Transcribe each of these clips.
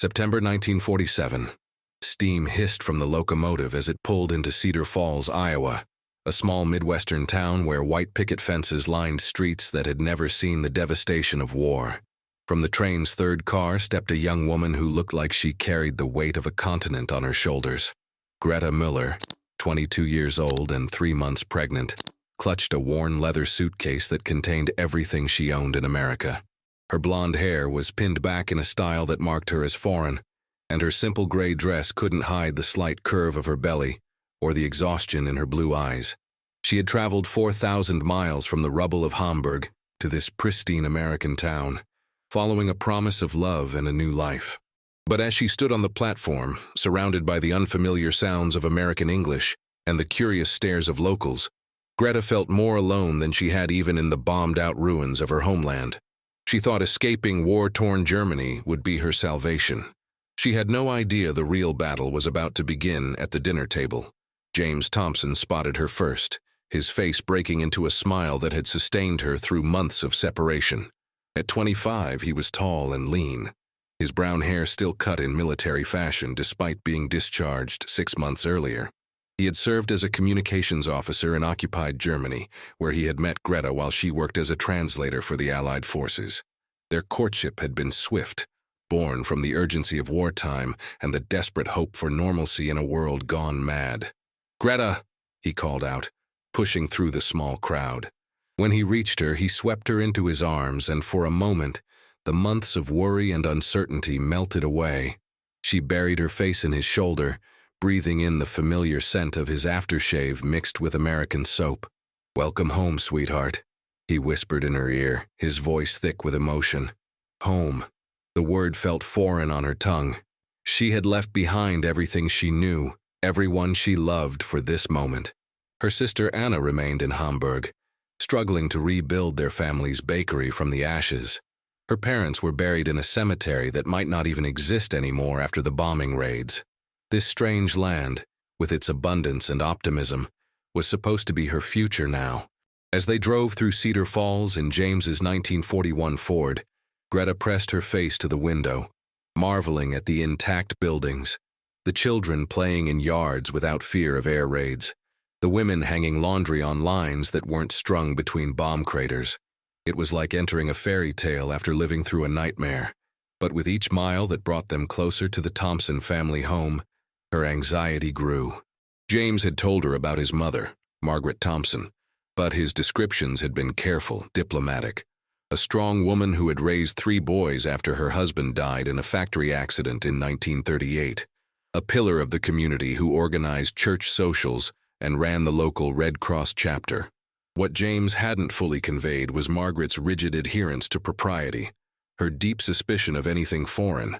September 1947. Steam hissed from the locomotive as it pulled into Cedar Falls, Iowa, a small Midwestern town where white picket fences lined streets that had never seen the devastation of war. From the train's third car stepped a young woman who looked like she carried the weight of a continent on her shoulders. Greta Müller, 22 years old and 3 months pregnant, clutched a worn leather suitcase that contained everything she owned in America. Her blonde hair was pinned back in a style that marked her as foreign, and her simple gray dress couldn't hide the slight curve of her belly or the exhaustion in her blue eyes. She had traveled 4,000 miles from the rubble of Hamburg to this pristine American town, following a promise of love and a new life. But as she stood on the platform, surrounded by the unfamiliar sounds of American English and the curious stares of locals, Greta felt more alone than she had even in the bombed-out ruins of her homeland. She thought escaping war-torn Germany would be her salvation. She had no idea the real battle was about to begin at the dinner table. James Thompson spotted her first, his face breaking into a smile that had sustained her through months of separation. At 25, he was tall and lean, his brown hair still cut in military fashion despite being discharged 6 months earlier. He had served as a communications officer in occupied Germany, where he had met Greta while she worked as a translator for the Allied forces. Their courtship had been swift, born from the urgency of wartime and the desperate hope for normalcy in a world gone mad. "Greta!" he called out, pushing through the small crowd. When he reached her, he swept her into his arms, and for a moment, the months of worry and uncertainty melted away. She buried her face in his shoulder, breathing in the familiar scent of his aftershave mixed with American soap. "Welcome home, sweetheart," he whispered in her ear, his voice thick with emotion. Home. The word felt foreign on her tongue. She had left behind everything she knew, everyone she loved for this moment. Her sister Anna remained in Hamburg, struggling to rebuild their family's bakery from the ashes. Her parents were buried in a cemetery that might not even exist anymore after the bombing raids. This strange land, with its abundance and optimism, was supposed to be her future now. As they drove through Cedar Falls in James's 1941 Ford, Greta pressed her face to the window, marveling at the intact buildings, the children playing in yards without fear of air raids, the women hanging laundry on lines that weren't strung between bomb craters. It was like entering a fairy tale after living through a nightmare. But with each mile that brought them closer to the Thompson family home, her anxiety grew. James had told her about his mother, Margaret Thompson, but his descriptions had been careful, diplomatic. A strong woman who had raised 3 boys after her husband died in a factory accident in 1938. A pillar of the community who organized church socials and ran the local Red Cross chapter. What James hadn't fully conveyed was Margaret's rigid adherence to propriety, her deep suspicion of anything foreign,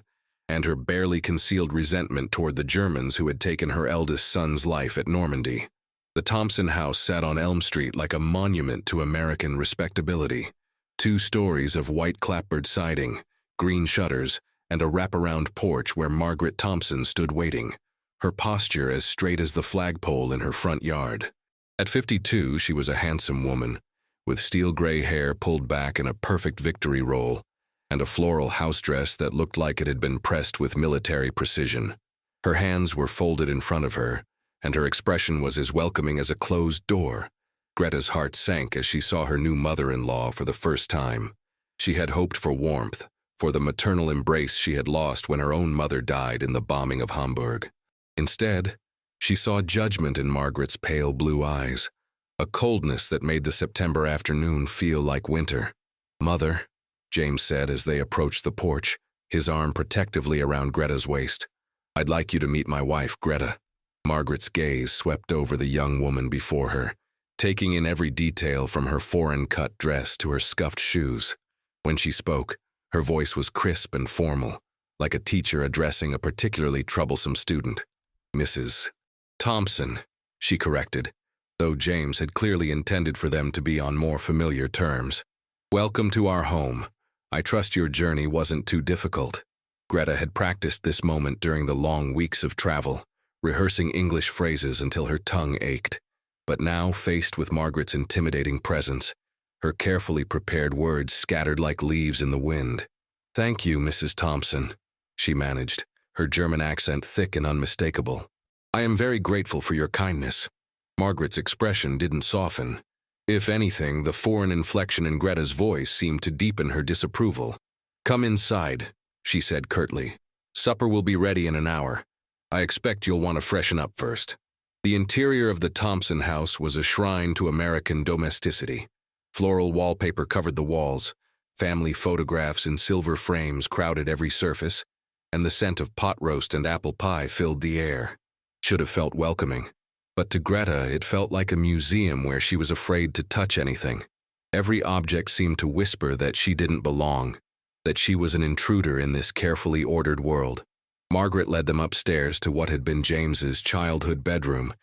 and her barely concealed resentment toward the Germans who had taken her eldest son's life at Normandy. The Thompson house sat on Elm Street like a monument to American respectability. 2 stories of white clapboard siding, green shutters, and a wraparound porch where Margaret Thompson stood waiting, her posture as straight as the flagpole in her front yard. At 52, she was a handsome woman, with steel gray hair pulled back in a perfect victory roll, and a floral house dress that looked like it had been pressed with military precision. Her hands were folded in front of her, and her expression was as welcoming as a closed door. Greta's heart sank as she saw her new mother-in-law for the first time. She had hoped for warmth, for the maternal embrace she had lost when her own mother died in the bombing of Hamburg. Instead, she saw judgment in Margaret's pale blue eyes, a coldness that made the September afternoon feel like winter. "Mother," James said as they approached the porch, his arm protectively around Greta's waist, "I'd like you to meet my wife, Greta." Margaret's gaze swept over the young woman before her, taking in every detail from her foreign-cut dress to her scuffed shoes. When she spoke, her voice was crisp and formal, like a teacher addressing a particularly troublesome student. "Mrs. Thompson," she corrected, though James had clearly intended for them to be on more familiar terms. "Welcome to our home. I trust your journey wasn't too difficult." Greta had practiced this moment during the long weeks of travel, rehearsing English phrases until her tongue ached. But now, faced with Margaret's intimidating presence, her carefully prepared words scattered like leaves in the wind. "Thank you, Mrs. Thompson," she managed, her German accent thick and unmistakable. "I am very grateful for your kindness." Margaret's expression didn't soften. If anything, the foreign inflection in Greta's voice seemed to deepen her disapproval. "Come inside," she said curtly. "Supper will be ready in an hour. I expect you'll want to freshen up first." The interior of the Thompson house was a shrine to American domesticity. Floral wallpaper covered the walls, family photographs in silver frames crowded every surface, and the scent of pot roast and apple pie filled the air. Should have felt welcoming. But to Greta, it felt like a museum where she was afraid to touch anything. Every object seemed to whisper that she didn't belong, that she was an intruder in this carefully ordered world. Margaret led them upstairs to what had been James's childhood bedroom,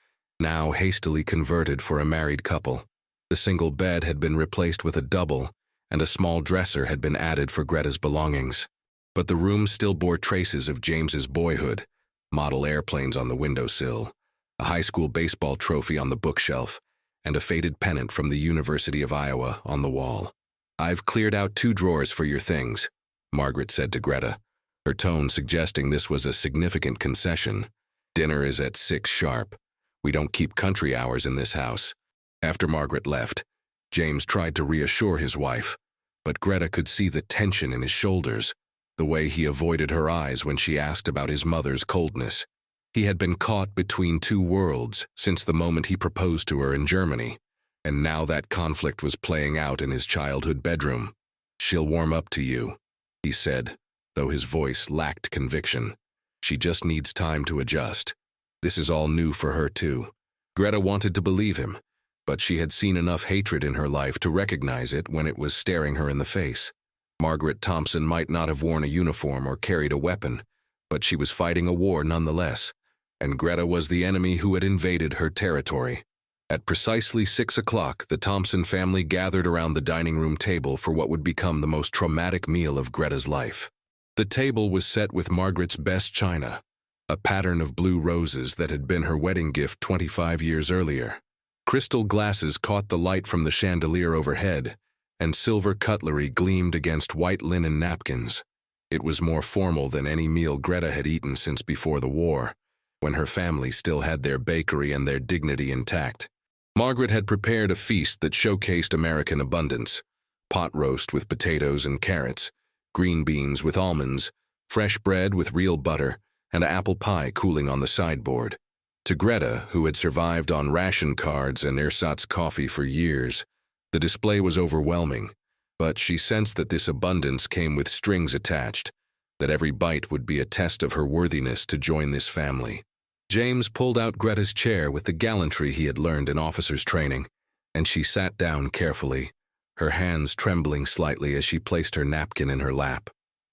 now hastily converted for a married couple. The single bed had been replaced with a double, and a small dresser had been added for Greta's belongings. But the room still bore traces of James's boyhood, model airplanes on the windowsill, a high school baseball trophy on the bookshelf, and a faded pennant from the University of Iowa on the wall. "I've cleared out 2 drawers for your things," Margaret said to Greta, her tone suggesting this was a significant concession. "Dinner is at 6 sharp. We don't keep country hours in this house." After Margaret left, James tried to reassure his wife, but Greta could see the tension in his shoulders, the way he avoided her eyes when she asked about his mother's coldness. He had been caught between 2 worlds since the moment he proposed to her in Germany, and now that conflict was playing out in his childhood bedroom. "She'll warm up to you," he said, though his voice lacked conviction. "She just needs time to adjust. This is all new for her too." Greta wanted to believe him, but she had seen enough hatred in her life to recognize it when it was staring her in the face. Margaret Thompson might not have worn a uniform or carried a weapon, but she was fighting a war nonetheless, and Greta was the enemy who had invaded her territory. At precisely 6 o'clock, the Thompson family gathered around the dining room table for what would become the most traumatic meal of Greta's life. The table was set with Margaret's best china, a pattern of blue roses that had been her wedding gift 25 years earlier. Crystal glasses caught the light from the chandelier overhead, and silver cutlery gleamed against white linen napkins. It was more formal than any meal Greta had eaten since before the war, when her family still had their bakery and their dignity intact. Margaret had prepared a feast that showcased American abundance: pot roast with potatoes and carrots, green beans with almonds, fresh bread with real butter, and apple pie cooling on the sideboard. To Greta, who had survived on ration cards and ersatz coffee for years, the display was overwhelming, but she sensed that this abundance came with strings attached, that every bite would be a test of her worthiness to join this family. James pulled out Greta's chair with the gallantry he had learned in officer's training, and she sat down carefully, her hands trembling slightly as she placed her napkin in her lap.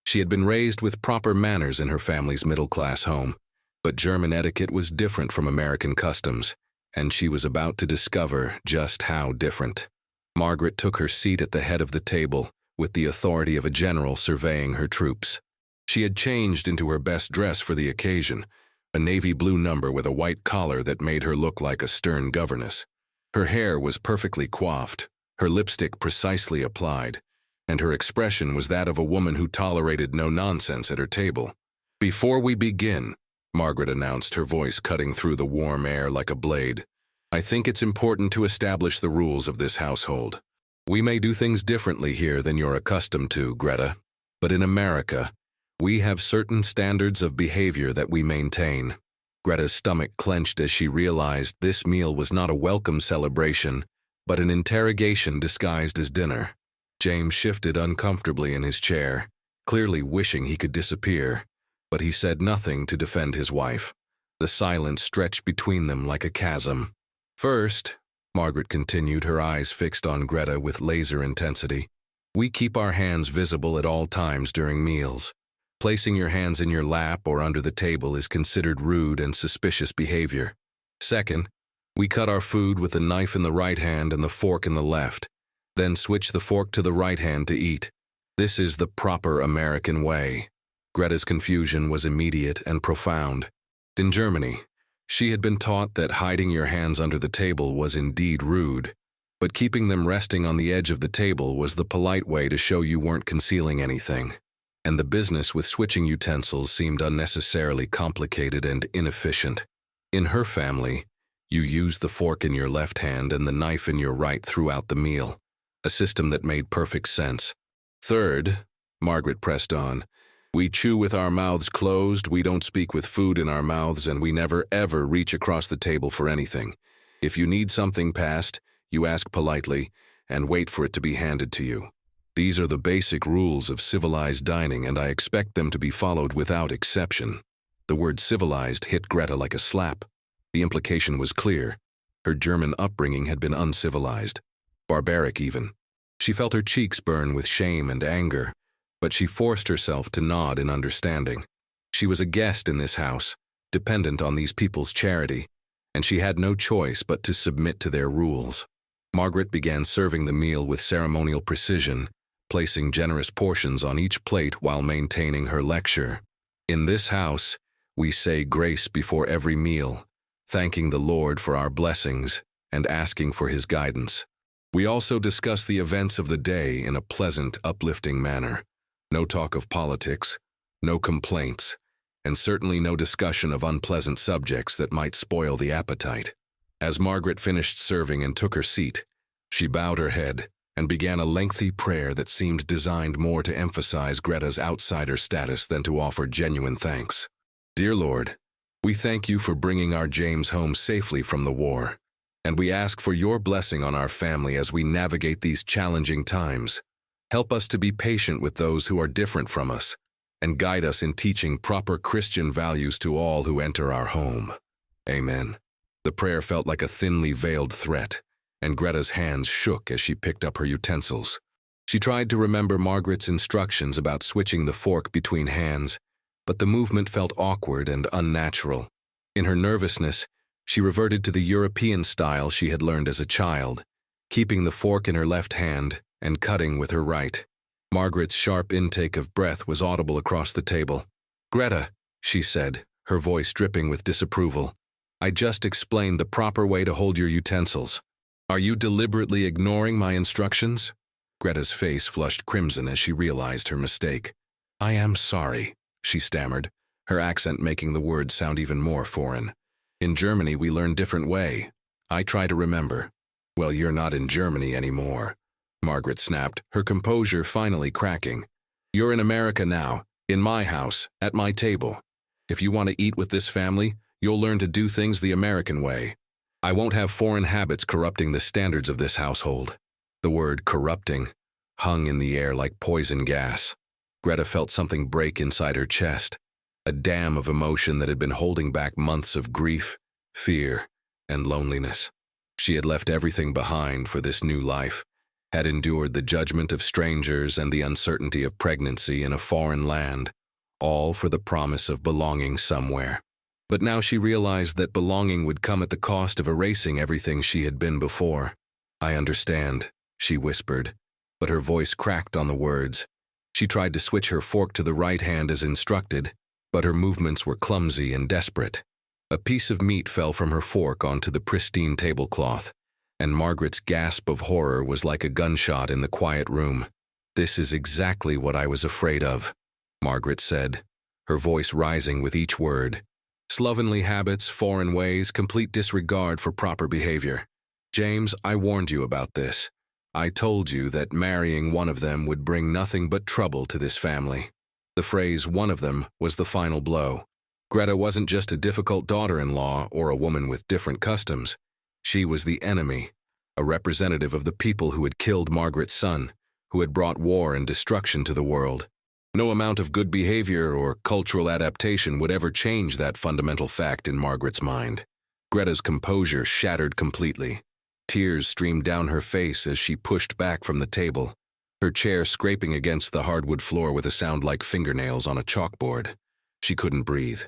She had been raised with proper manners in her family's middle-class home, but German etiquette was different from American customs, and she was about to discover just how different. Margaret took her seat at the head of the table, with the authority of a general surveying her troops. She had changed into her best dress for the occasion, a navy blue number with a white collar that made her look like a stern governess. Her hair was perfectly coiffed, her lipstick precisely applied, and her expression was that of a woman who tolerated no nonsense at her table. "Before we begin," Margaret announced, her voice cutting through the warm air like a blade, "I think it's important to establish the rules of this household. We may do things differently here than you're accustomed to, Greta, but in America, we have certain standards of behavior that we maintain." Greta's stomach clenched as she realized this meal was not a welcome celebration, but an interrogation disguised as dinner. James shifted uncomfortably in his chair, clearly wishing he could disappear, but he said nothing to defend his wife. The silence stretched between them like a chasm. "First," Margaret continued, her eyes fixed on Greta with laser intensity, "we keep our hands visible at all times during meals. Placing your hands in your lap or under the table is considered rude and suspicious behavior. Second, we cut our food with the knife in the right hand and the fork in the left, then switch the fork to the right hand to eat. This is the proper American way." Greta's confusion was immediate and profound. In Germany, she had been taught that hiding your hands under the table was indeed rude, but keeping them resting on the edge of the table was the polite way to show you weren't concealing anything. and the business with switching utensils seemed unnecessarily complicated and inefficient. In her family, you used the fork in your left hand and the knife in your right throughout the meal, a system that made perfect sense. Third, Margaret pressed on, we chew with our mouths closed, we don't speak with food in our mouths, and we never ever reach across the table for anything. If you need something passed, you ask politely and wait for it to be handed to you. These are the basic rules of civilized dining, and I expect them to be followed without exception. The word civilized hit Greta like a slap. The implication was clear. Her German upbringing had been uncivilized, barbaric even. She felt her cheeks burn with shame and anger, but she forced herself to nod in understanding. She was a guest in this house, dependent on these people's charity, and she had no choice but to submit to their rules. Margaret began serving the meal with ceremonial precision, placing generous portions on each plate while maintaining her lecture. In this house, we say grace before every meal, thanking the Lord for our blessings and asking for His guidance. We also discuss the events of the day in a pleasant, uplifting manner. No talk of politics, no complaints, and certainly no discussion of unpleasant subjects that might spoil the appetite. As Margaret finished serving and took her seat, she bowed her head and began a lengthy prayer that seemed designed more to emphasize Greta's outsider status than to offer genuine thanks. Dear Lord, we thank you for bringing our James home safely from the war, and we ask for your blessing on our family as we navigate these challenging times. Help us to be patient with those who are different from us, and guide us in teaching proper Christian values to all who enter our home. Amen. The prayer felt like a thinly veiled threat, and Greta's hands shook as she picked up her utensils. She tried to remember Margaret's instructions about switching the fork between hands, but the movement felt awkward and unnatural. In her nervousness, she reverted to the European style she had learned as a child, keeping the fork in her left hand and cutting with her right. Margaret's sharp intake of breath was audible across the table. Greta, she said, her voice dripping with disapproval, I just explained the proper way to hold your utensils. Are you deliberately ignoring my instructions? Greta's face flushed crimson as she realized her mistake. I am sorry, she stammered, her accent making the words sound even more foreign. In Germany, we learn different way. I try to remember. Well, you're not in Germany anymore, Margaret snapped, her composure finally cracking. You're in America now, in my house, at my table. If you want to eat with this family, you'll learn to do things the American way. I won't have foreign habits corrupting the standards of this household. The word corrupting hung in the air like poison gas. Greta felt something break inside her chest, a dam of emotion that had been holding back months of grief, fear, and loneliness. She had left everything behind for this new life, had endured the judgment of strangers and the uncertainty of pregnancy in a foreign land, all for the promise of belonging somewhere. But now she realized that belonging would come at the cost of erasing everything she had been before. I understand, she whispered, but her voice cracked on the words. She tried to switch her fork to the right hand as instructed, but her movements were clumsy and desperate. A piece of meat fell from her fork onto the pristine tablecloth, and Margaret's gasp of horror was like a gunshot in the quiet room. This is exactly what I was afraid of, Margaret said, her voice rising with each word. Slovenly habits, foreign ways, complete disregard for proper behavior. James, I warned you about this. I told you that marrying one of them would bring nothing but trouble to this family. The phrase one of them was the final blow. Greta wasn't just a difficult daughter-in-law or a woman with different customs. She was the enemy, a representative of the people who had killed Margaret's son, who had brought war and destruction to the world. No amount of good behavior or cultural adaptation would ever change that fundamental fact in Margaret's mind. Greta's composure shattered completely. Tears streamed down her face as she pushed back from the table, her chair scraping against the hardwood floor with a sound like fingernails on a chalkboard. She couldn't breathe,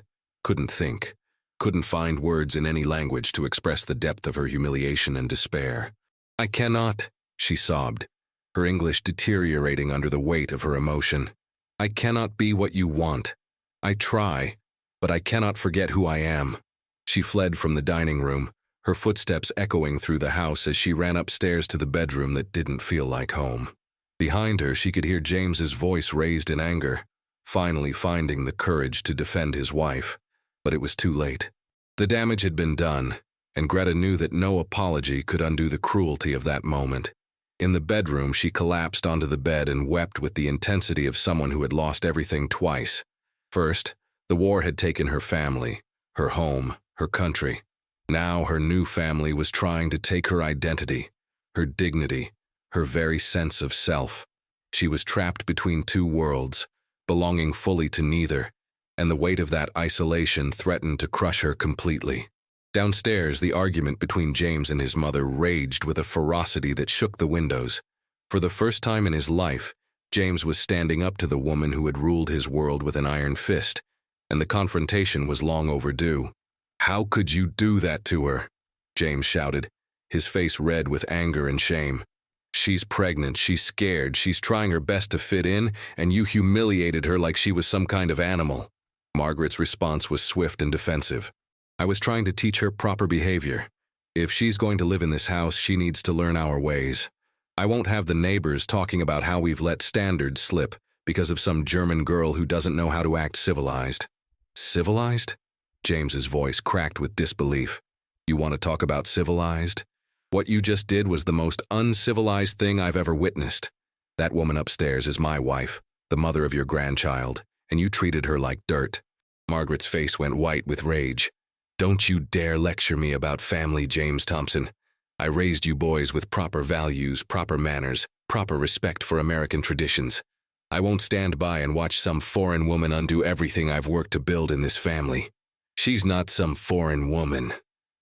couldn't think, couldn't find words in any language to express the depth of her humiliation and despair. I cannot, she sobbed, her English deteriorating under the weight of her emotion. I cannot be what you want. I try, but I cannot forget who I am. She fled from the dining room, her footsteps echoing through the house as she ran upstairs to the bedroom that didn't feel like home. Behind her, she could hear James's voice raised in anger. finally finding the courage to defend his wife, but it was too late. The damage had been done, and Greta knew that no apology could undo the cruelty of that moment. In the bedroom, she collapsed onto the bed and wept with the intensity of someone who had lost everything twice. First, the war had taken her family, her home, her country. Now her new family was trying to take her identity, her dignity, her very sense of self. She was trapped between two worlds, belonging fully to neither, and the weight of that isolation threatened to crush her completely. Downstairs, the argument between James and his mother raged with a ferocity that shook the windows. For the first time in his life, James was standing up to the woman who had ruled his world with an iron fist, and the confrontation was long overdue. "How could you do that to her?" James shouted, his face red with anger and shame. "She's pregnant, she's scared, she's trying her best to fit in, and you humiliated her like she was some kind of animal." Margaret's response was swift and defensive. "I was trying to teach her proper behavior. If she's going to live in this house, she needs to learn our ways. I won't have the neighbors talking about how we've let standards slip because of some German girl who doesn't know how to act civilized." "Civilized?" James's voice cracked with disbelief. "You want to talk about civilized? What you just did was the most uncivilized thing I've ever witnessed. That woman upstairs is my wife, the mother of your grandchild, and you treated her like dirt." Margaret's face went white with rage. "Don't you dare lecture me about family, James Thompson. I raised you boys with proper values, proper manners, proper respect for American traditions. I won't stand by and watch some foreign woman undo everything I've worked to build in this family." "She's not some foreign woman."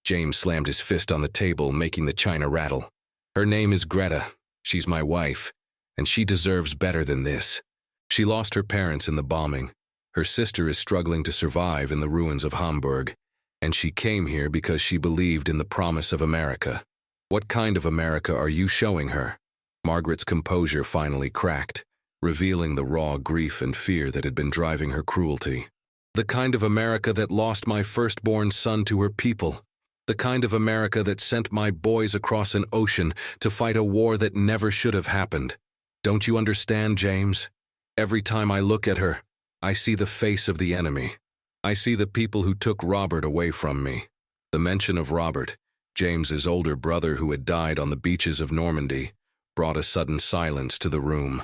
James slammed his fist on the table, making the china rattle. "Her name is Greta. She's my wife, and she deserves better than this. She lost her parents in the bombing. Her sister is struggling to survive in the ruins of Hamburg, and she came here because she believed in the promise of America. What kind of America are you showing her?" Margaret's composure finally cracked, revealing the raw grief and fear that had been driving her cruelty. "The kind of America that lost my firstborn son to her people. The kind of America that sent my boys across an ocean to fight a war that never should have happened. Don't you understand, James? Every time I look at her, I see the face of the enemy. I see the people who took Robert away from me." The mention of Robert, James's older brother who had died on the beaches of Normandy, brought a sudden silence to the room.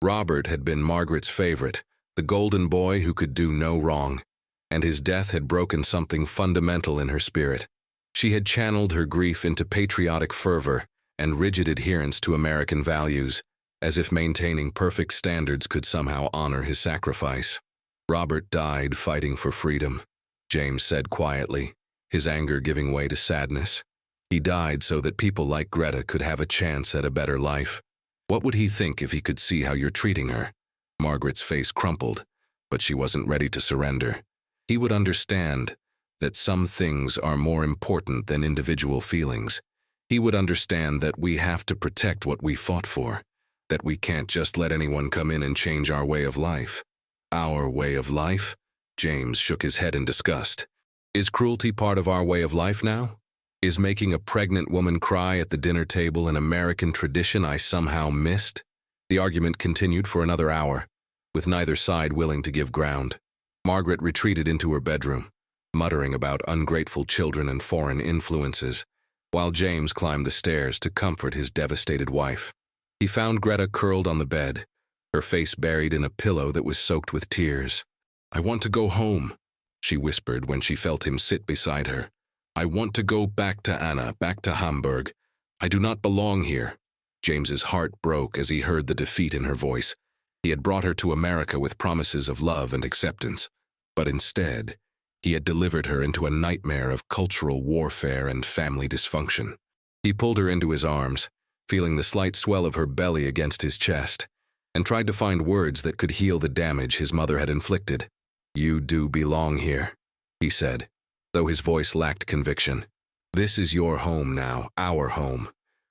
Robert had been Margaret's favorite, the golden boy who could do no wrong, and his death had broken something fundamental in her spirit. She had channeled her grief into patriotic fervor and rigid adherence to American values, as if maintaining perfect standards could somehow honor his sacrifice. "Robert died fighting for freedom," James said quietly, his anger giving way to sadness. "He died so that people like Greta could have a chance at a better life. What would he think if he could see how you're treating her?" Margaret's face crumpled, but she wasn't ready to surrender. "He would understand that some things are more important than individual feelings. He would understand that we have to protect what we fought for, that we can't just let anyone come in and change our way of life." "Our way of life?" James shook his head in disgust. "Is cruelty part of our way of life now? Is making a pregnant woman cry at the dinner table an American tradition I somehow missed?" The argument continued for another hour, with neither side willing to give ground. Margaret retreated into her bedroom, muttering about ungrateful children and foreign influences, while James climbed the stairs to comfort his devastated wife. He found Greta curled on the bed, her face buried in a pillow that was soaked with tears. "I want to go home," she whispered when she felt him sit beside her. "I want to go back to Anna, back to Hamburg. I do not belong here." James's heart broke as he heard the defeat in her voice. He had brought her to America with promises of love and acceptance, but instead, he had delivered her into a nightmare of cultural warfare and family dysfunction. He pulled her into his arms, feeling the slight swell of her belly against his chest, and tried to find words that could heal the damage his mother had inflicted. "You do belong here," he said, though his voice lacked conviction. "This is your home now, our home.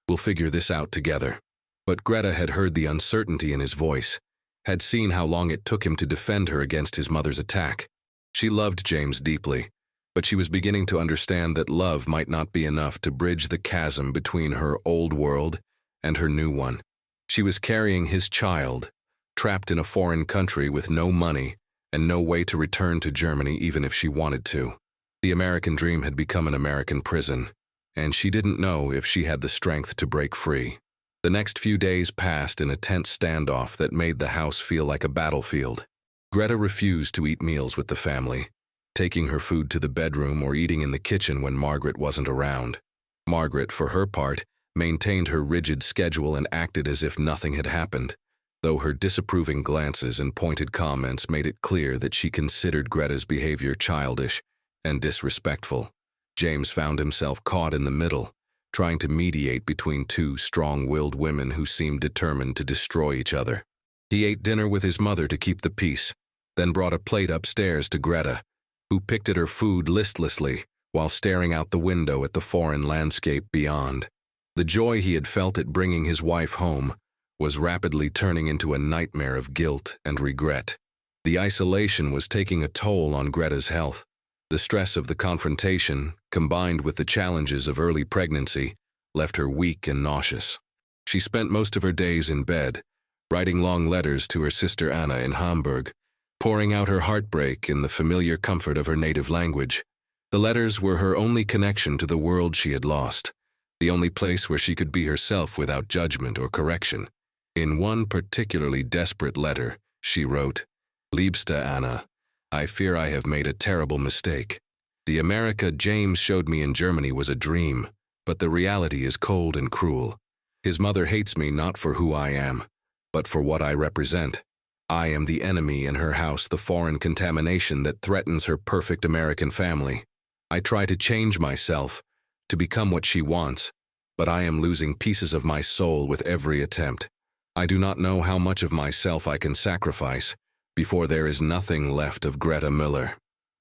We'll figure this out together." But Greta had heard the uncertainty in his voice, had seen how long it took him to defend her against his mother's attack. She loved James deeply, but she was beginning to understand that love might not be enough to bridge the chasm between her old world and her new one. She was carrying his child, trapped in a foreign country with no money, and no way to return to Germany even if she wanted to. The American dream had become an American prison, and she didn't know if she had the strength to break free. The next few days passed in a tense standoff that made the house feel like a battlefield. Greta refused to eat meals with the family, taking her food to the bedroom or eating in the kitchen when Margaret wasn't around. Margaret, for her part, maintained her rigid schedule and acted as if nothing had happened, though her disapproving glances and pointed comments made it clear that she considered Greta's behavior childish and disrespectful. James found himself caught in the middle, trying to mediate between two strong-willed women who seemed determined to destroy each other. He ate dinner with his mother to keep the peace, then brought a plate upstairs to Greta, who picked at her food listlessly while staring out the window at the foreign landscape beyond. The joy he had felt at bringing his wife home was rapidly turning into a nightmare of guilt and regret. The isolation was taking a toll on Greta's health. The stress of the confrontation, combined with the challenges of early pregnancy, left her weak and nauseous. She spent most of her days in bed, writing long letters to her sister Anna in Hamburg, pouring out her heartbreak in the familiar comfort of her native language. The letters were her only connection to the world she had lost, the only place where she could be herself without judgment or correction. In one particularly desperate letter, she wrote, "Liebste Anna, I fear I have made a terrible mistake. The America James showed me in Germany was a dream, but the reality is cold and cruel. His mother hates me not for who I am, but for what I represent. I am the enemy in her house, the foreign contamination that threatens her perfect American family. I try to change myself, to become what she wants, but I am losing pieces of my soul with every attempt. I do not know how much of myself I can sacrifice before there is nothing left of Greta Müller."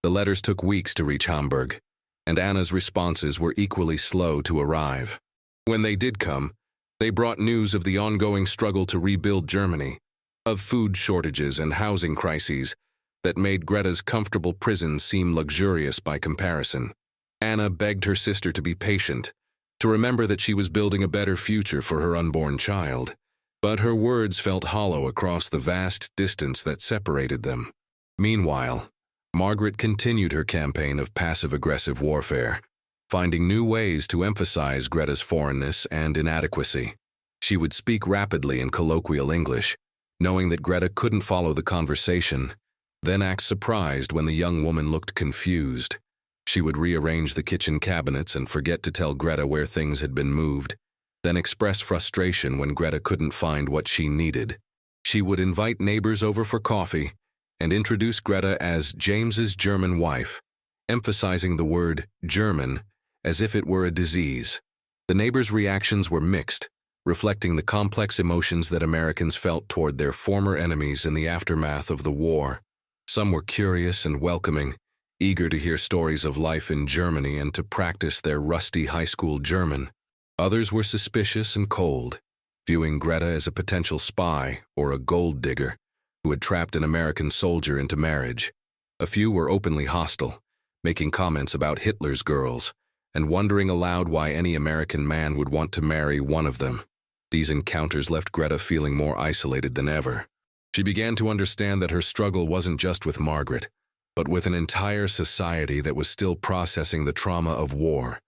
The letters took weeks to reach Hamburg, and Anna's responses were equally slow to arrive. When they did come, they brought news of the ongoing struggle to rebuild Germany, of food shortages and housing crises that made Greta's comfortable prison seem luxurious by comparison. Anna begged her sister to be patient, to remember that she was building a better future for her unborn child. But her words felt hollow across the vast distance that separated them. Meanwhile, Margaret continued her campaign of passive-aggressive warfare, finding new ways to emphasize Greta's foreignness and inadequacy. She would speak rapidly in colloquial English, knowing that Greta couldn't follow the conversation, then act surprised when the young woman looked confused. She would rearrange the kitchen cabinets and forget to tell Greta where things had been moved, then express frustration when Greta couldn't find what she needed. She would invite neighbors over for coffee and introduce Greta as James's German wife, emphasizing the word German as if it were a disease. The neighbors' reactions were mixed, reflecting the complex emotions that Americans felt toward their former enemies in the aftermath of the war. Some were curious and welcoming, eager to hear stories of life in Germany and to practice their rusty high school German. Others were suspicious and cold, viewing Greta as a potential spy or a gold digger who had trapped an American soldier into marriage. A few were openly hostile, making comments about Hitler's girls and wondering aloud why any American man would want to marry one of them. These encounters left Greta feeling more isolated than ever. She began to understand that her struggle wasn't just with Margaret, but with an entire society that was still processing the trauma of war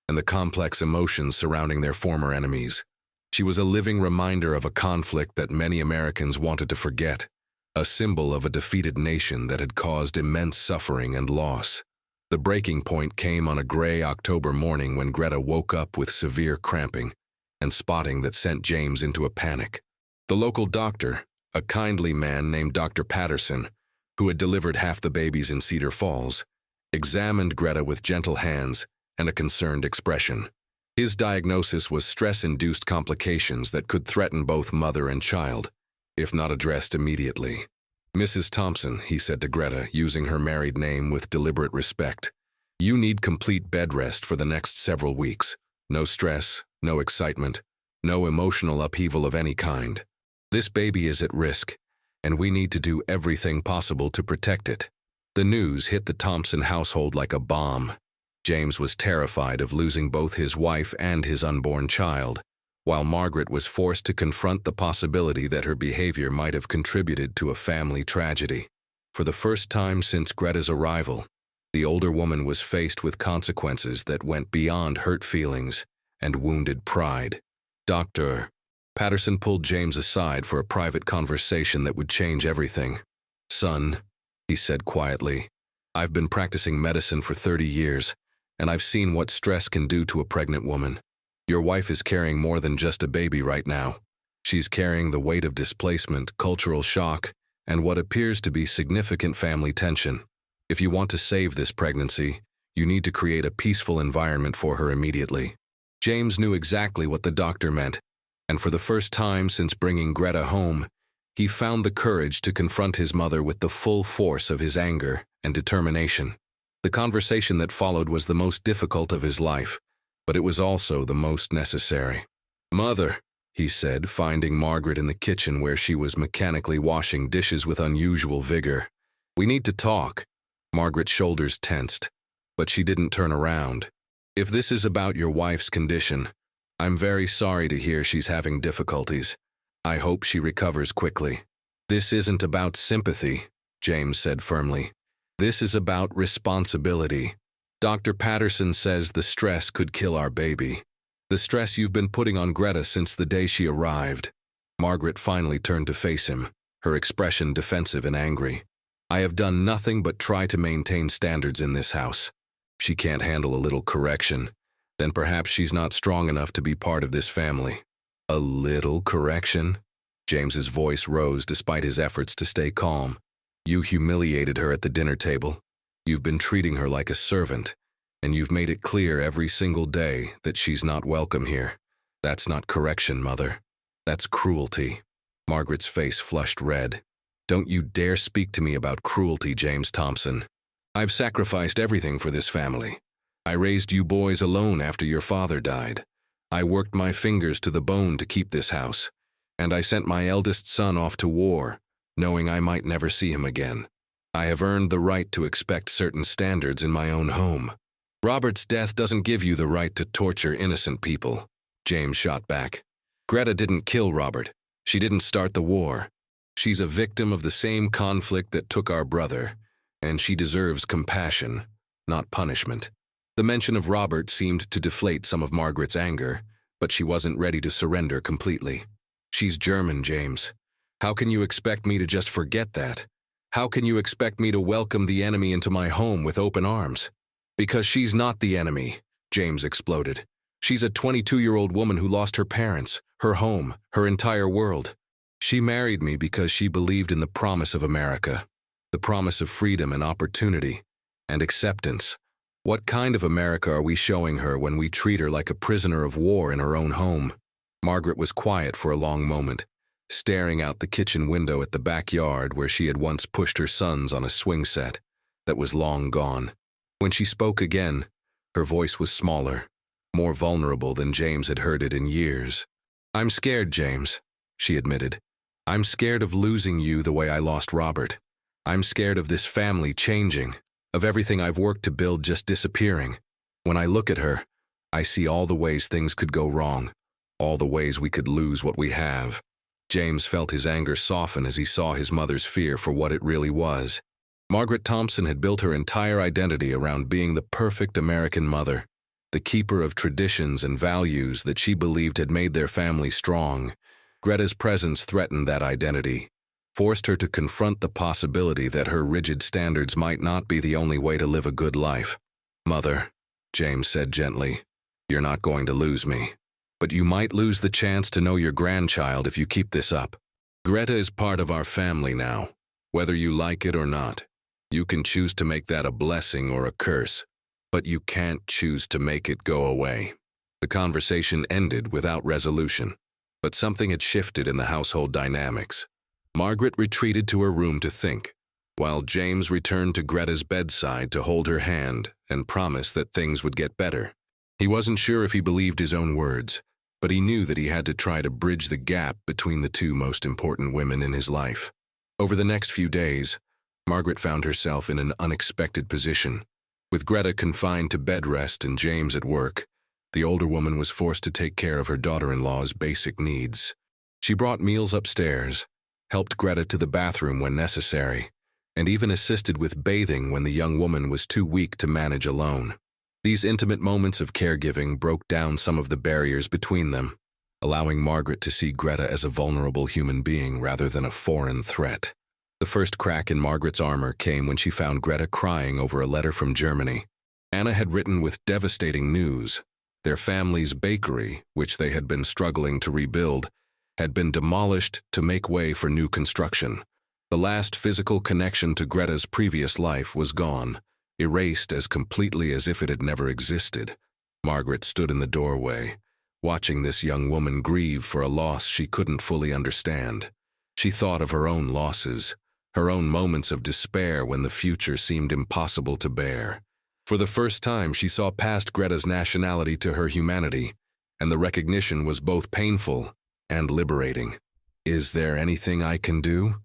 and the complex emotions surrounding their former enemies. She was a living reminder of a conflict that many Americans wanted to forget, a symbol of a defeated nation that had caused immense suffering and loss. The breaking point came on a gray October morning when Greta woke up with severe cramping and spotting that sent James into a panic. The local doctor, a kindly man named Dr. Patterson, who had delivered half the babies in Cedar Falls, examined Greta with gentle hands and a concerned expression. His diagnosis was stress-induced complications that could threaten both mother and child, if not addressed immediately. "Mrs. Thompson," he said to Greta, using her married name with deliberate respect, "you need complete bed rest for the next several weeks. No stress, no excitement, no emotional upheaval of any kind. This baby is at risk, and we need to do everything possible to protect it." The news hit the Thompson household like a bomb. James was terrified of losing both his wife and his unborn child, while Margaret was forced to confront the possibility that her behavior might have contributed to a family tragedy. For the first time since Greta's arrival, the older woman was faced with consequences that went beyond hurt feelings and wounded pride. Dr. Patterson pulled James aside for a private conversation that would change everything. "Son," he said quietly, "I've been practicing medicine for 30 years, and I've seen what stress can do to a pregnant woman. Your wife is carrying more than just a baby right now. She's carrying the weight of displacement, cultural shock, and what appears to be significant family tension. If you want to save this pregnancy, you need to create a peaceful environment for her immediately." James knew exactly what the doctor meant, and for the first time since bringing Greta home, he found the courage to confront his mother with the full force of his anger and determination. The conversation that followed was the most difficult of his life, but it was also the most necessary. "Mother," he said, finding Margaret in the kitchen where she was mechanically washing dishes with unusual vigor. "We need to talk." Margaret's shoulders tensed, but she didn't turn around. "If this is about your wife's condition, I'm very sorry to hear she's having difficulties. I hope she recovers quickly." "This isn't about sympathy," James said firmly. "This is about responsibility. Dr. Patterson says the stress could kill our baby. The stress you've been putting on Greta since the day she arrived." Margaret finally turned to face him, her expression defensive and angry. "I have done nothing but try to maintain standards in this house. If she can't handle a little correction, then perhaps she's not strong enough to be part of this family." "A little correction?" James's voice rose despite his efforts to stay calm. "You humiliated her at the dinner table. You've been treating her like a servant, and you've made it clear every single day that she's not welcome here. That's not correction, Mother. That's cruelty." Margaret's face flushed red. "Don't you dare speak to me about cruelty, James Thompson. I've sacrificed everything for this family. I raised you boys alone after your father died. I worked my fingers to the bone to keep this house, and I sent my eldest son off to war, knowing I might never see him again. I have earned the right to expect certain standards in my own home. Robert's death doesn't give you the right to torture innocent people," James shot back. "Greta didn't kill Robert. She didn't start the war. She's a victim of the same conflict that took our brother, and she deserves compassion, not punishment." The mention of Robert seemed to deflate some of Margaret's anger, but she wasn't ready to surrender completely. "She's German, James. How can you expect me to just forget that? How can you expect me to welcome the enemy into my home with open arms?" "Because she's not the enemy," James exploded. "She's a 22-year-old woman who lost her parents, her home, her entire world. She married me because she believed in the promise of America, the promise of freedom and opportunity, and acceptance. What kind of America are we showing her when we treat her like a prisoner of war in her own home?" Margaret was quiet for a long moment, staring out the kitchen window at the backyard where she had once pushed her sons on a swing set that was long gone. When she spoke again, her voice was smaller, more vulnerable than James had heard it in years. "I'm scared, James," she admitted. "I'm scared of losing you the way I lost Robert. I'm scared of this family changing, of everything I've worked to build just disappearing. When I look at her, I see all the ways things could go wrong, all the ways we could lose what we have." James felt his anger soften as he saw his mother's fear for what it really was. Margaret Thompson had built her entire identity around being the perfect American mother, the keeper of traditions and values that she believed had made their family strong. Greta's presence threatened that identity, forced her to confront the possibility that her rigid standards might not be the only way to live a good life. "Mother," James said gently, "you're not going to lose me. But you might lose the chance to know your grandchild if you keep this up. Greta is part of our family now, whether you like it or not. You can choose to make that a blessing or a curse, but you can't choose to make it go away." The conversation ended without resolution, but something had shifted in the household dynamics. Margaret retreated to her room to think, while James returned to Greta's bedside to hold her hand and promise that things would get better. He wasn't sure if he believed his own words, but he knew that he had to try to bridge the gap between the two most important women in his life. Over the next few days, Margaret found herself in an unexpected position. With Greta confined to bed rest and James at work, the older woman was forced to take care of her daughter-in-law's basic needs. She brought meals upstairs, helped Greta to the bathroom when necessary, and even assisted with bathing when the young woman was too weak to manage alone. These intimate moments of caregiving broke down some of the barriers between them, allowing Margaret to see Greta as a vulnerable human being rather than a foreign threat. The first crack in Margaret's armor came when she found Greta crying over a letter from Germany. Anna had written with devastating news. Their family's bakery, which they had been struggling to rebuild, had been demolished to make way for new construction. The last physical connection to Greta's previous life was gone, erased as completely as if it had never existed. Margaret stood in the doorway, watching this young woman grieve for a loss she couldn't fully understand. She thought of her own losses, her own moments of despair when the future seemed impossible to bear. For the first time, she saw past Greta's nationality to her humanity, and the recognition was both painful and liberating. "Is there anything I can do?"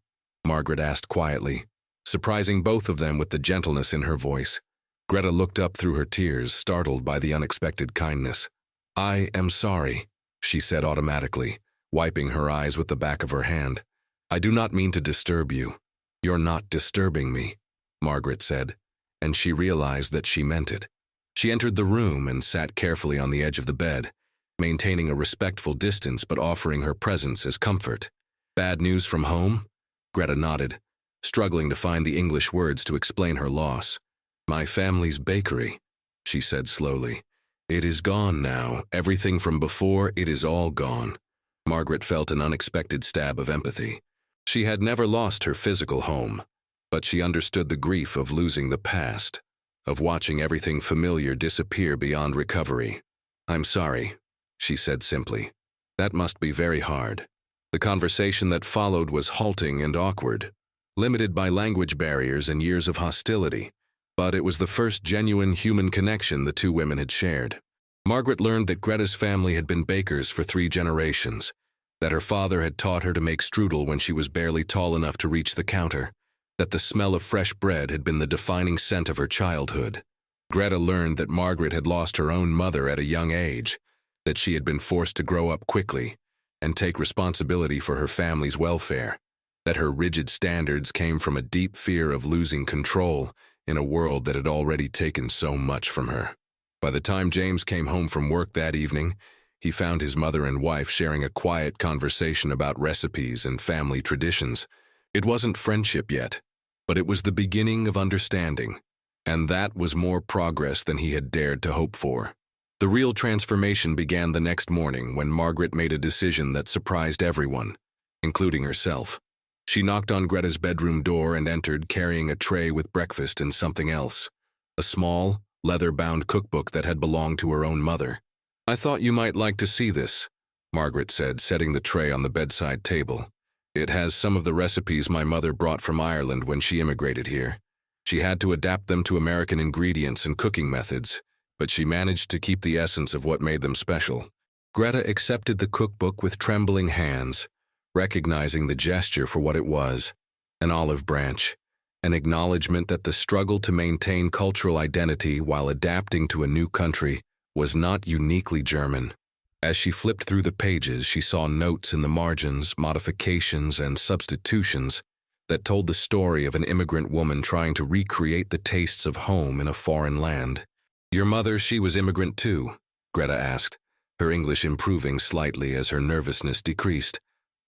Margaret asked quietly, surprising both of them with the gentleness in her voice. Greta looked up through her tears, startled by the unexpected kindness. "I am sorry," she said automatically, wiping her eyes with the back of her hand. "I do not mean to disturb you." "You're not disturbing me," Margaret said, and she realized that she meant it. She entered the room and sat carefully on the edge of the bed, maintaining a respectful distance but offering her presence as comfort. "Bad news from home?" Greta nodded, struggling to find the English words to explain her loss. "My family's bakery," she said slowly. "It is gone now. Everything from before, it is all gone." Margaret felt an unexpected stab of empathy. She had never lost her physical home, but she understood the grief of losing the past, of watching everything familiar disappear beyond recovery. "I'm sorry," she said simply. "That must be very hard." The conversation that followed was halting and awkward, limited by language barriers and years of hostility, but it was the first genuine human connection the two women had shared. Margaret learned that Greta's family had been bakers for 3 generations, that her father had taught her to make strudel when she was barely tall enough to reach the counter, that the smell of fresh bread had been the defining scent of her childhood. Greta learned that Margaret had lost her own mother at a young age, that she had been forced to grow up quickly and take responsibility for her family's welfare, that her rigid standards came from a deep fear of losing control in a world that had already taken so much from her. By the time James came home from work that evening, he found his mother and wife sharing a quiet conversation about recipes and family traditions. It wasn't friendship yet, but it was the beginning of understanding, and that was more progress than he had dared to hope for. The real transformation began the next morning when Margaret made a decision that surprised everyone, including herself. She knocked on Greta's bedroom door and entered carrying a tray with breakfast and something else, a small, leather-bound cookbook that had belonged to her own mother. "I thought you might like to see this," Margaret said, setting the tray on the bedside table. "It has some of the recipes my mother brought from Ireland when she immigrated here. She had to adapt them to American ingredients and cooking methods, but she managed to keep the essence of what made them special." Greta accepted the cookbook with trembling hands, recognizing the gesture for what it was, an olive branch, an acknowledgement that the struggle to maintain cultural identity while adapting to a new country was not uniquely German. As she flipped through the pages, she saw notes in the margins, modifications, and substitutions that told the story of an immigrant woman trying to recreate the tastes of home in a foreign land. "Your mother, she was immigrant too?" Greta asked, her English improving slightly as her nervousness decreased.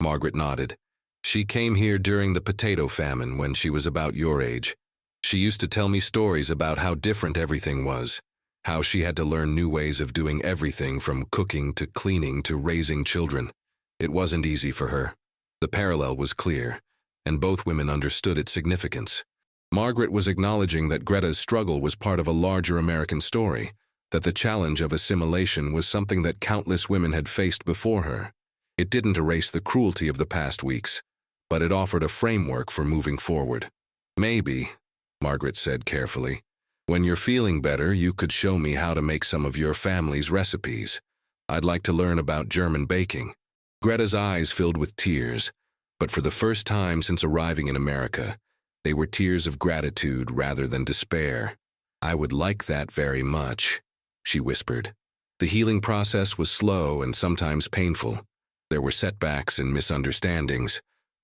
Margaret nodded. "She came here during the potato famine when she was about your age. She used to tell me stories about how different everything was, how she had to learn new ways of doing everything from cooking to cleaning to raising children. It wasn't easy for her." The parallel was clear, and both women understood its significance. Margaret was acknowledging that Greta's struggle was part of a larger American story, that the challenge of assimilation was something that countless women had faced before her. It didn't erase the cruelty of the past weeks, but it offered a framework for moving forward. "Maybe," Margaret said carefully, "when you're feeling better, you could show me how to make some of your family's recipes. I'd like to learn about German baking." Greta's eyes filled with tears, but for the first time since arriving in America, they were tears of gratitude rather than despair. "I would like that very much," she whispered. The healing process was slow and sometimes painful. There were setbacks and misunderstandings,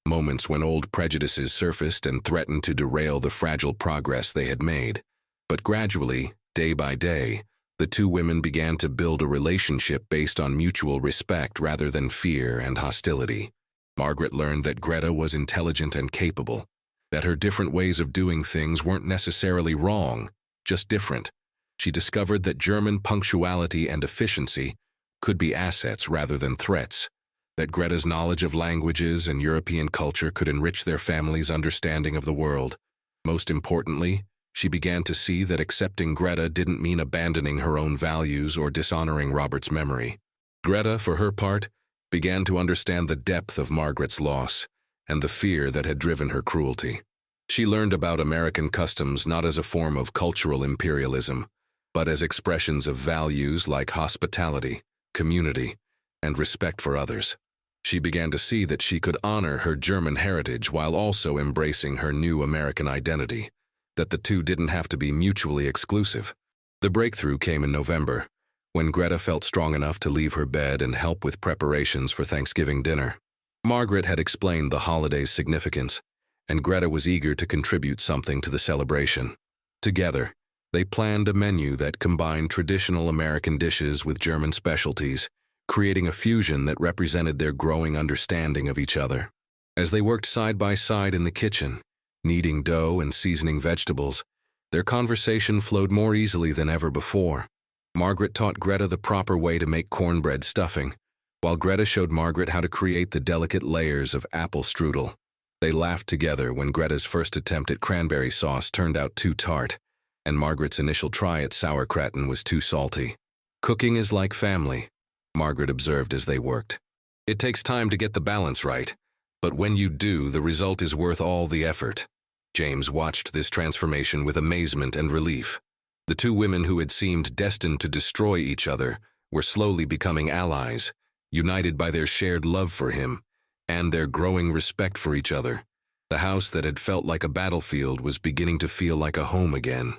moments when old prejudices surfaced and threatened to derail the fragile progress they had made. But gradually, day by day, the two women began to build a relationship based on mutual respect rather than fear and hostility. Margaret learned that Greta was intelligent and capable, that her different ways of doing things weren't necessarily wrong, just different. She discovered that German punctuality and efficiency could be assets rather than threats, that Greta's knowledge of languages and European culture could enrich their family's understanding of the world. Most importantly, she began to see that accepting Greta didn't mean abandoning her own values or dishonoring Robert's memory. Greta, for her part, began to understand the depth of Margaret's loss and the fear that had driven her cruelty. She learned about American customs not as a form of cultural imperialism, but as expressions of values like hospitality, community, and respect for others. She began to see that she could honor her German heritage while also embracing her new American identity, that the two didn't have to be mutually exclusive. The breakthrough came in November, when Greta felt strong enough to leave her bed and help with preparations for Thanksgiving dinner. Margaret had explained the holiday's significance, and Greta was eager to contribute something to the celebration. Together, they planned a menu that combined traditional American dishes with German specialties, creating a fusion that represented their growing understanding of each other. As they worked side by side in the kitchen, kneading dough and seasoning vegetables, their conversation flowed more easily than ever before. Margaret taught Greta the proper way to make cornbread stuffing, while Greta showed Margaret how to create the delicate layers of apple strudel. They laughed together when Greta's first attempt at cranberry sauce turned out too tart, and Margaret's initial try at sauerkraut was too salty. Cooking is like family, Margaret observed as they worked. It takes time to get the balance right, but when you do, the result is worth all the effort. James watched this transformation with amazement and relief. The two women who had seemed destined to destroy each other were slowly becoming allies, united by their shared love for him and their growing respect for each other. The house that had felt like a battlefield was beginning to feel like a home again.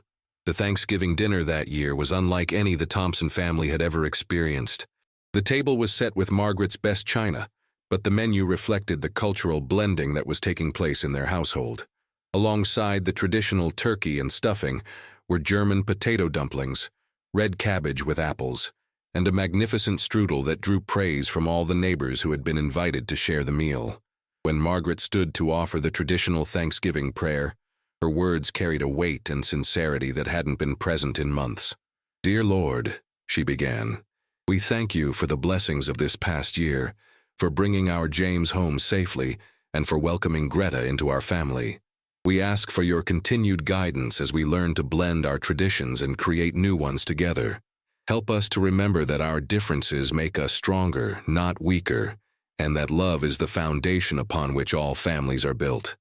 The Thanksgiving dinner that year was unlike any the Thompson family had ever experienced. The table was set with Margaret's best china, but the menu reflected the cultural blending that was taking place in their household. Alongside the traditional turkey and stuffing were German potato dumplings, red cabbage with apples, and a magnificent strudel that drew praise from all the neighbors who had been invited to share the meal. When Margaret stood to offer the traditional Thanksgiving prayer, her words carried a weight and sincerity that hadn't been present in months. "Dear Lord," she began, "we thank you for the blessings of this past year, for bringing our James home safely, and for welcoming Greta into our family. We ask for your continued guidance as we learn to blend our traditions and create new ones together. Help us to remember that our differences make us stronger, not weaker, and that love is the foundation upon which all families are built.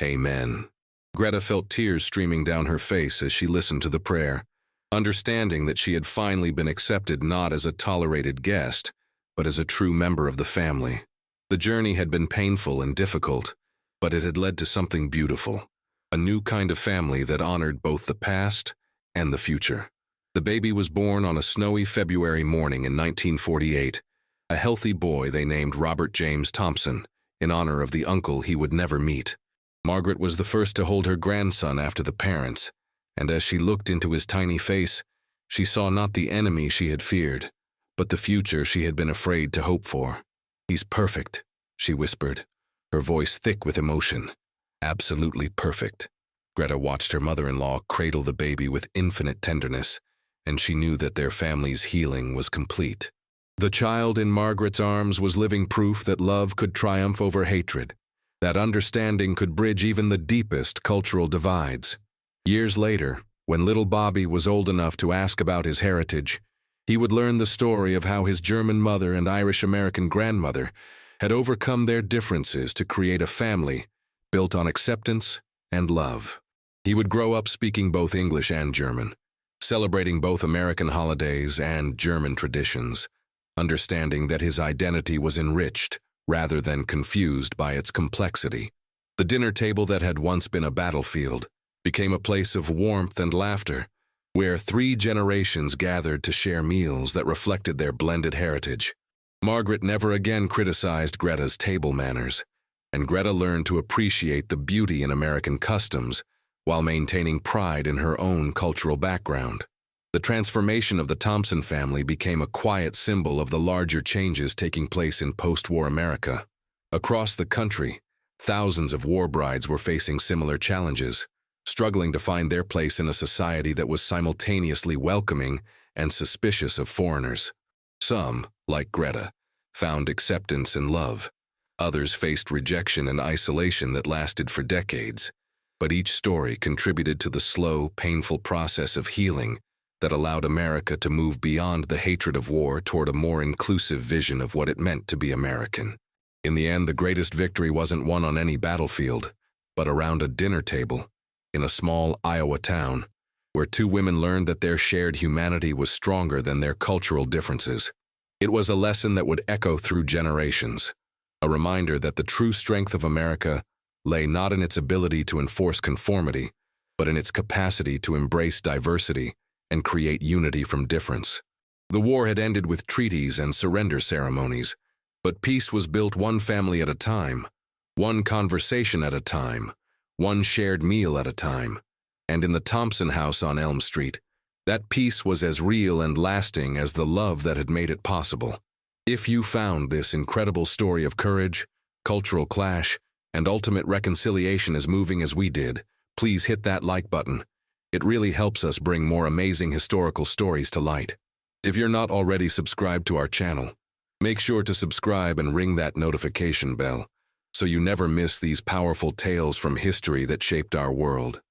Amen." Greta felt tears streaming down her face as she listened to the prayer, understanding that she had finally been accepted not as a tolerated guest, but as a true member of the family. The journey had been painful and difficult, but it had led to something beautiful, a new kind of family that honored both the past and the future. The baby was born on a snowy February morning in 1948, a healthy boy they named Robert James Thompson, in honor of the uncle he would never meet. Margaret was the first to hold her grandson after the parents, and as she looked into his tiny face, she saw not the enemy she had feared, but the future she had been afraid to hope for. "He's perfect," she whispered, her voice thick with emotion. "Absolutely perfect." Greta watched her mother-in-law cradle the baby with infinite tenderness, and she knew that their family's healing was complete. The child in Margaret's arms was living proof that love could triumph over hatred, that understanding could bridge even the deepest cultural divides. Years later, when little Bobby was old enough to ask about his heritage, he would learn the story of how his German mother and Irish-American grandmother had overcome their differences to create a family built on acceptance and love. He would grow up speaking both English and German, celebrating both American holidays and German traditions, understanding that his identity was enriched rather than confused by its complexity. The dinner table that had once been a battlefield became a place of warmth and laughter, where 3 generations gathered to share meals that reflected their blended heritage. Margaret never again criticized Greta's table manners. and Greta learned to appreciate the beauty in American customs while maintaining pride in her own cultural background. The transformation of the Thompson family became a quiet symbol of the larger changes taking place in post-war America. Across the country, thousands of war brides were facing similar challenges, struggling to find their place in a society that was simultaneously welcoming and suspicious of foreigners. Some, like Greta, found acceptance and love. Others faced rejection and isolation that lasted for decades. But each story contributed to the slow, painful process of healing that allowed America to move beyond the hatred of war toward a more inclusive vision of what it meant to be American. In the end, the greatest victory wasn't won on any battlefield, but around a dinner table in a small Iowa town, where two women learned that their shared humanity was stronger than their cultural differences. It was a lesson that would echo through generations, a reminder that the true strength of America lay not in its ability to enforce conformity, but in its capacity to embrace diversity and create unity from difference. The war had ended with treaties and surrender ceremonies, but peace was built one family at a time, one conversation at a time, one shared meal at a time. And in the Thompson house on Elm Street, that peace was as real and lasting as the love that had made it possible. If you found this incredible story of courage, cultural clash, and ultimate reconciliation as moving as we did, please hit that like button. It really helps us bring more amazing historical stories to light. If you're not already subscribed to our channel, make sure to subscribe and ring that notification bell so you never miss these powerful tales from history that shaped our world.